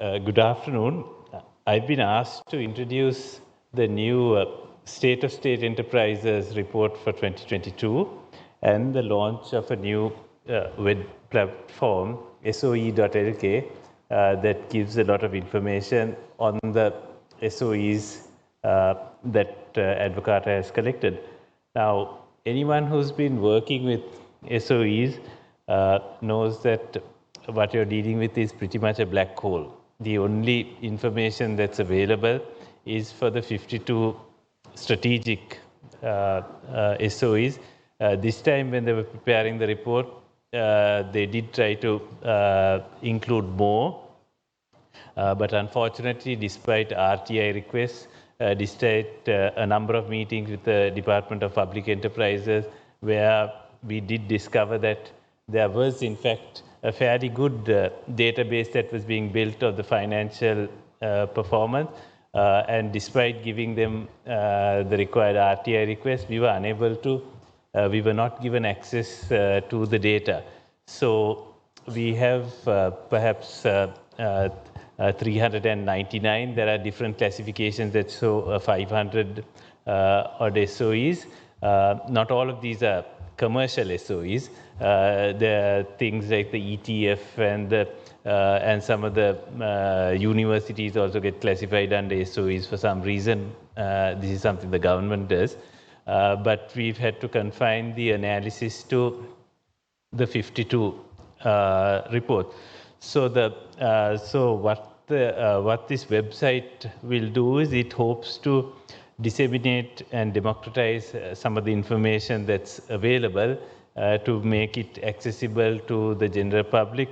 Good afternoon. I've been asked to introduce the new State of State Enterprises report for 2022 and the launch of a new web platform, soe.lk, that gives a lot of information on the SOEs that Advocata has collected. Now, anyone who's been working with SOEs knows that what you're dealing with is pretty much a black hole. The only information that's available is for the 52 strategic SOEs. This time when they were preparing the report, they did try to include more, but unfortunately, despite RTI requests, despite a number of meetings with the Department of Public Enterprises, where we did discover that there was, in fact, a fairly good database that was being built of the financial performance. And despite giving them the required RTI request, we were unable to, we were not given access to the data. So we have perhaps 399. There are different classifications that show 500 odd SOEs. Not all of these are commercial SOEs. There are things like the ETF and some of the universities also get classified under SOEs for some reason. This is something the government does. But we've had to confine the analysis to the 52 report. So what this website will do is it hopes to disseminate and democratize some of the information that's available to make it accessible to the general public,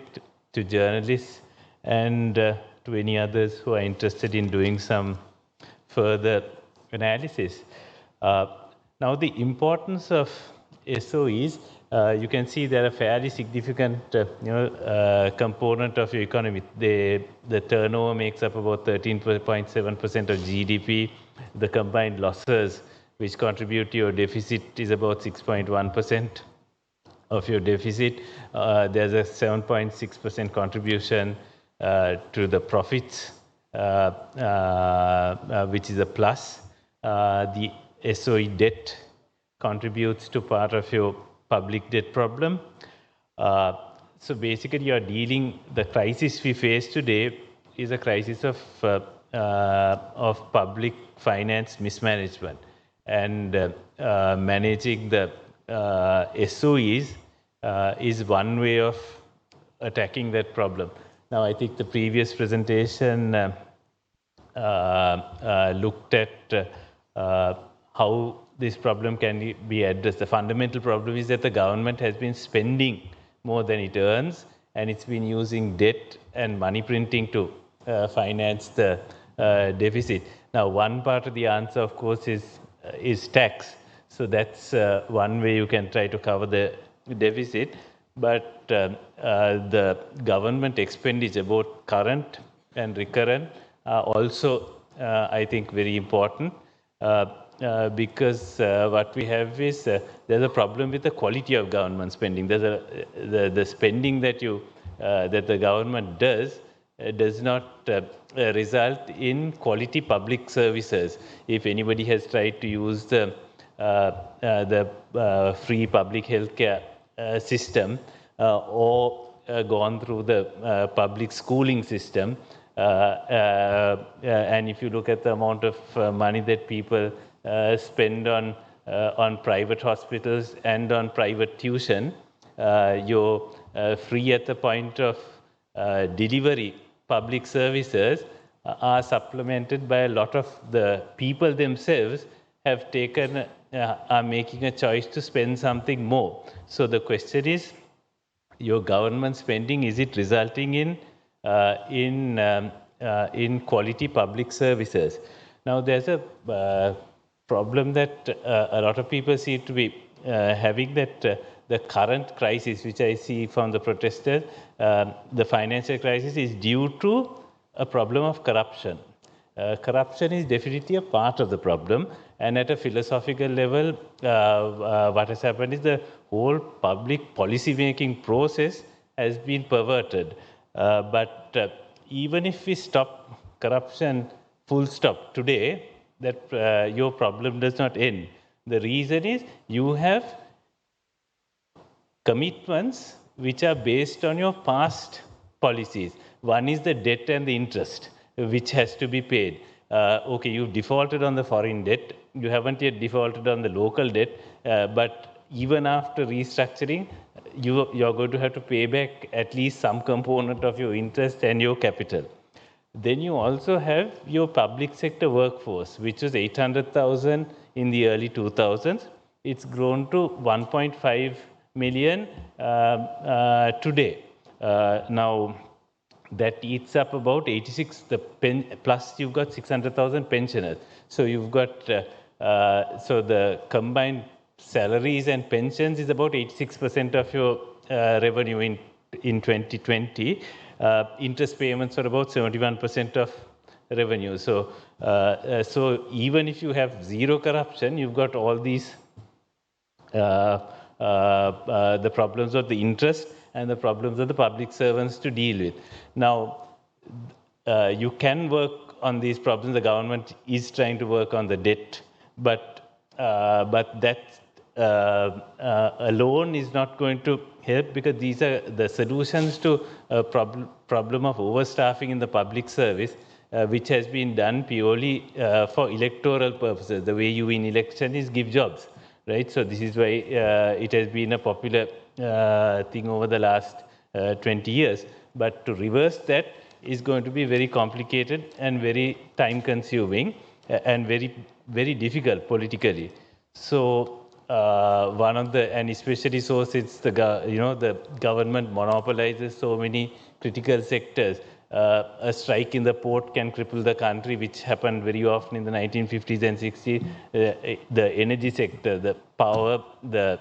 to journalists, and to any others who are interested in doing some further analysis. Now, the importance of SOEs, you can see they're a fairly significant component of your economy. The turnover makes up about 13.7% of GDP. The combined losses which contribute to your deficit is about 6.1% of your deficit. There's a 7.6% contribution to the profits, which is a plus. The SOE debt contributes to part of your public debt problem. So basically, you're dealing, the crisis we face today is a crisis of public finance mismanagement. And managing the SOEs is one way of attacking that problem. Now, I think the previous presentation looked at how this problem can be addressed. The fundamental problem is that the government has been spending more than it earns, and it's been using debt and money printing to finance the deficit. Now, one part of the answer, of course, is tax. So that's one way you can try to cover the deficit. But the government expenditure, both current and recurrent, are also, I think, very important. Because what we have is there's a problem with the quality of government spending. There's the spending that the government does not result in quality public services. If anybody has tried to use the free public healthcare system or gone through the public schooling system, and if you look at the amount of money that people spend on private hospitals and on private tuition, you're free at the point of delivery. Public services are supplemented by a lot of the people themselves have taken, are making a choice to spend something more. So the question is, your government spending, is it resulting in quality public services? Now, there's a problem that a lot of people seem to be having, that the current crisis, which I see from the protesters, the financial crisis, is due to a problem of corruption. Corruption is definitely a part of the problem, and at a philosophical level, what has happened is the whole public policy making process has been perverted. But even if we stop corruption full stop today, that your problem does not end. The reason is you have commitments which are based on your past policies. One is the debt and the interest, which has to be paid. Okay, you've defaulted on the foreign debt, you haven't yet defaulted on the local debt, but even after restructuring, you're going to have to pay back at least some component of your interest and your capital. Then you also have your public sector workforce, which was 800,000 in the early 2000s. It's grown to 1.5 million today. Now, that eats up about 86, plus you've got 600,000 pensioners. So you've got, so the combined salaries and pensions is about 86% of your revenue in 2020. Interest payments are about 71% of revenue. So, so even if you have zero corruption, you've got all these the problems of the interest and the problems of the public servants to deal with. Now, you can work on these problems. The government is trying to work on the debt, but that alone is not going to help, because these are the solutions to a problem of overstaffing in the public service, which has been done purely for electoral purposes. The way you win election is give jobs, right? So this is why it has been a popular thing over the last 20 years. But to reverse that is going to be very complicated and very time consuming and very difficult politically. So one of the, and especially so since the the government monopolizes so many critical sectors, a strike in the port can cripple the country, which happened very often in the 1950s and 60s. The energy sector, the power, the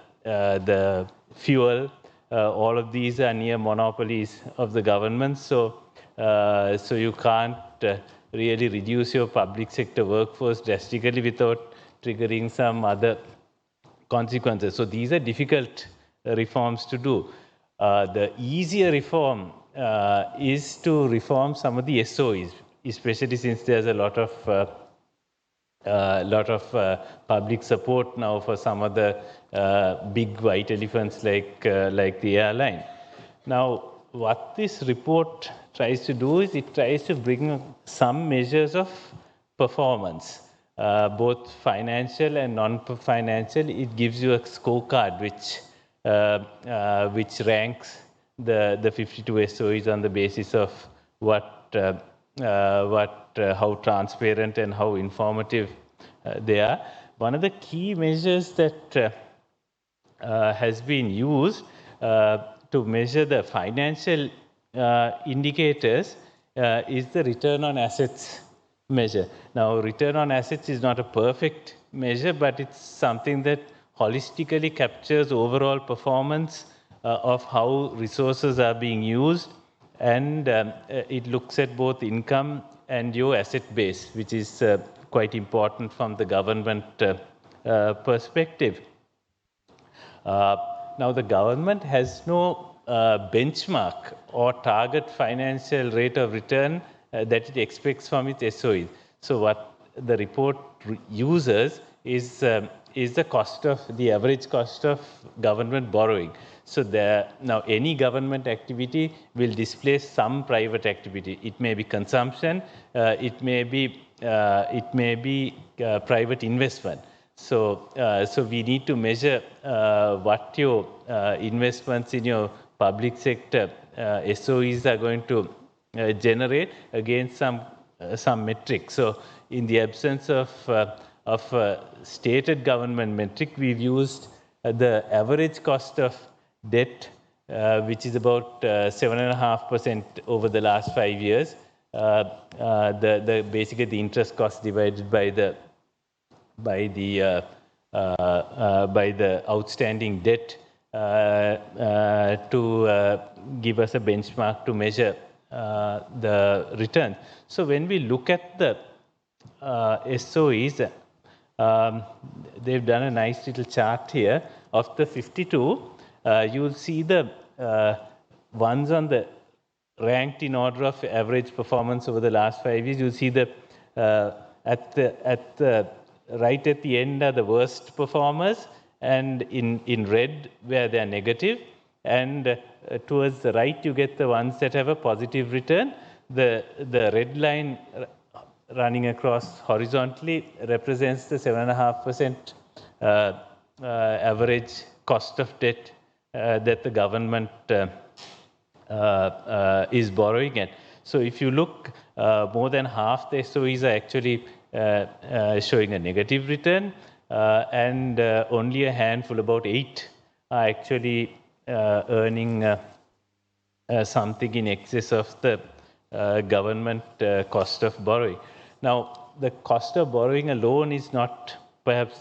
fuel, all of these are near monopolies of the government. So, so you can't really reduce your public sector workforce drastically without triggering some other consequences. So these are difficult reforms to do. The easier reform is to reform some of the SOEs, especially since there's a lot of public support now for some of the big white elephants like the airline. Now, what this report tries to do is it tries to bring some measures of performance, both financial and non-financial. It gives you a scorecard which ranks the 52 SOEs on the basis of how transparent and how informative they are. One of the key measures that has been used to measure the financial indicators is the return on assets measure. Now, return on assets is not a perfect measure, but it's something that holistically captures overall performance of how resources are being used, and it looks at both income and your asset base, which is quite important from the government perspective. Now, the government has no benchmark or target financial rate of return that it expects from its SOEs. So what the report uses is the cost of, the average cost of government borrowing. So now any government activity will displace some private activity. It may be consumption, it may be private investment. So, so we need to measure what your investments in your public sector SOEs are going to generate against some metric. So, in the absence of a stated government metric, we've used the average cost of debt, which is about 7.5% over the last 5 years. Basically the interest cost divided by the outstanding debt to give us a benchmark to measure the return. So when we look at the SOEs, they've done a nice little chart here. Of the 52, you'll see the ones on the ranked in order of average performance over the last 5 years. You'll see that right at the end are the worst performers, and in red where they are negative, and towards the right you get the ones that have a positive return. The red line running across horizontally represents the 7.5% average cost of debt that the government is borrowing at. So if you look, more than half the SOEs are actually showing a negative return, and only a handful, about 8, are actually earning something in excess of the government cost of borrowing. Now, the cost of borrowing alone is not perhaps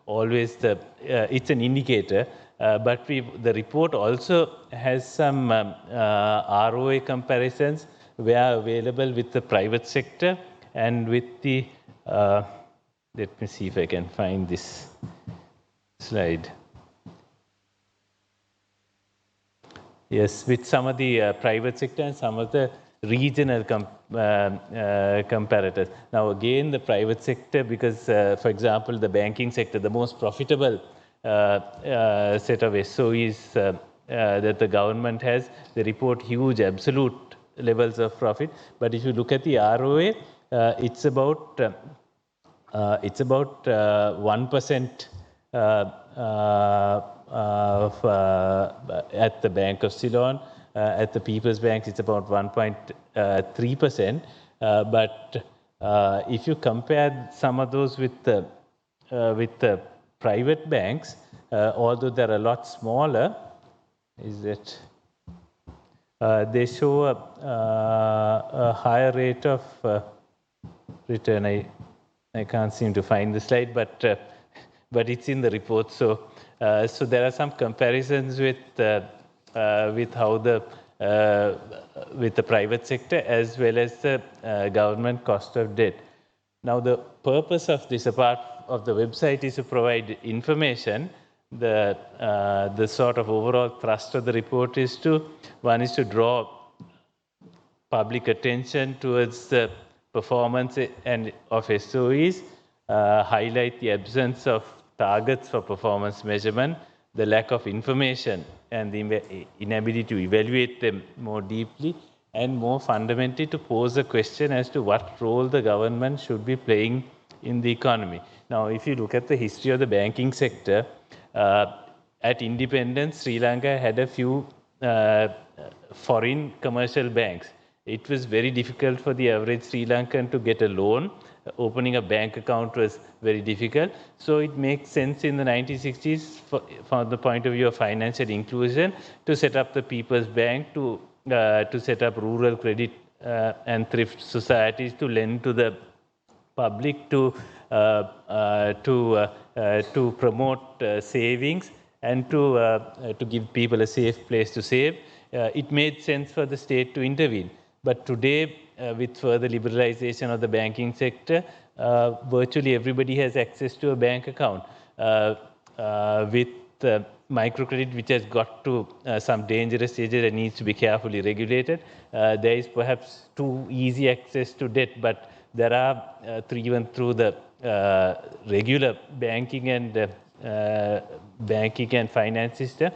always it's an indicator, but the report also has some ROA comparisons where available with the private sector and with the, let me see if I can find this slide. Yes, with some of the private sector and some of the regional comparators. Now, again, the private sector, because, for example, the banking sector, the most profitable set of SOEs that the government has, they report huge absolute levels of profit. But if you look at the ROA, it's about 1% at the Bank of Ceylon. At the People's Bank, it's about 1.3%. But if you compare some of those with the private banks, although they're a lot smaller, they show a higher rate of return. I can't seem to find the slide, but it's in the report. So there are some comparisons with how with the private sector as well as the government cost of debt. Now, the purpose of this, apart of the website, is to provide information. The sort of overall thrust of the report is one is to draw public attention towards the performance of SOEs, highlight the absence of targets for performance measurement, the lack of information and the inability to evaluate them more deeply, and more fundamentally to pose a question as to what role the government should be playing in the economy. Now, if you look at the history of the banking sector, at independence, Sri Lanka had a few foreign commercial banks. It was very difficult for the average Sri Lankan to get a loan. Opening a bank account was very difficult. So it makes sense in the 1960s, from the point of view of financial inclusion, to set up the People's Bank, to set up rural credit and thrift societies to lend to the public, to promote savings, and to give people a safe place to save. It made sense for the state to intervene. But today, with further liberalization of the banking sector, virtually everybody has access to a bank account. With microcredit, which has got to some dangerous stages and needs to be carefully regulated, there is perhaps too easy access to debt, but there are, even through the regular banking and finance system,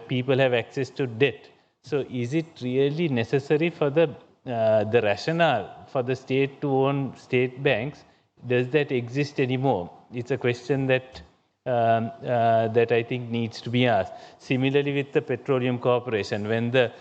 people have access to debt. So is it really necessary for the rationale for the state to own state banks? Does that exist anymore? It's a question that I think needs to be asked. Similarly, with the Petroleum Corporation, when the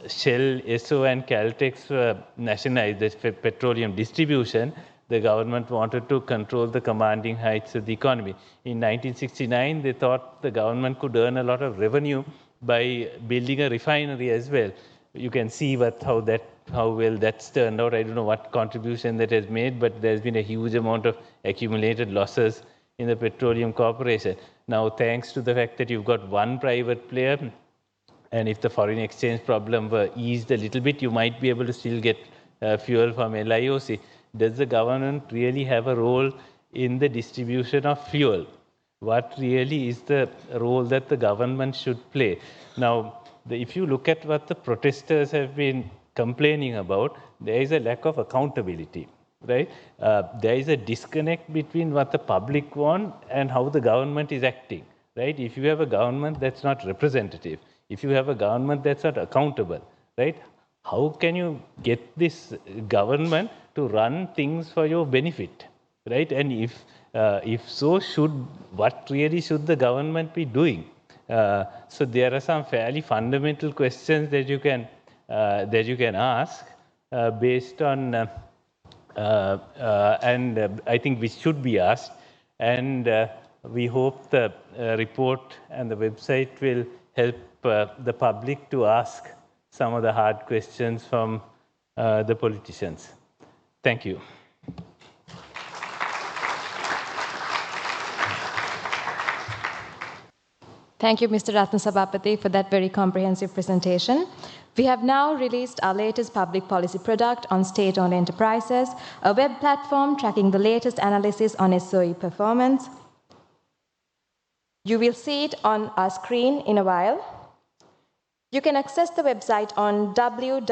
Shell, Esso and Caltex were nationalized, the petroleum distribution, the government wanted to control the commanding heights of the economy. In 1969, they thought the government could earn a lot of revenue by building a refinery as well. You can see how well that's turned out. I don't know what contribution that has made, but there's been a huge amount of accumulated losses in the Petroleum Corporation. Now, thanks to the fact that you've got one private player, and if the foreign exchange problem were eased a little bit, you might be able to still get fuel from LIOC. Does the government really have a role in the distribution of fuel? what really is the role that the government should play. Now, if you look at what the protesters have been complaining about, there is a lack of accountability, right? There is a disconnect between what the public want and how the government is acting, right? If you have a government that's not representative, if you have a government that's not accountable, right? How can you get this government to run things for your benefit, right? And if so, what really should the government be doing? So there are some fairly fundamental questions that you can ask based on and I think which should be asked, and we hope the report and the website will help the public to ask some of the hard questions from the politicians. Thank you. Thank you, Mr. Rathnasabapathy, for that very comprehensive presentation. We have now released our latest public policy product on state-owned enterprises, a web platform tracking the latest analysis on SOE performance. You will see it on our screen in a while. You can access the website on www.soe.lk.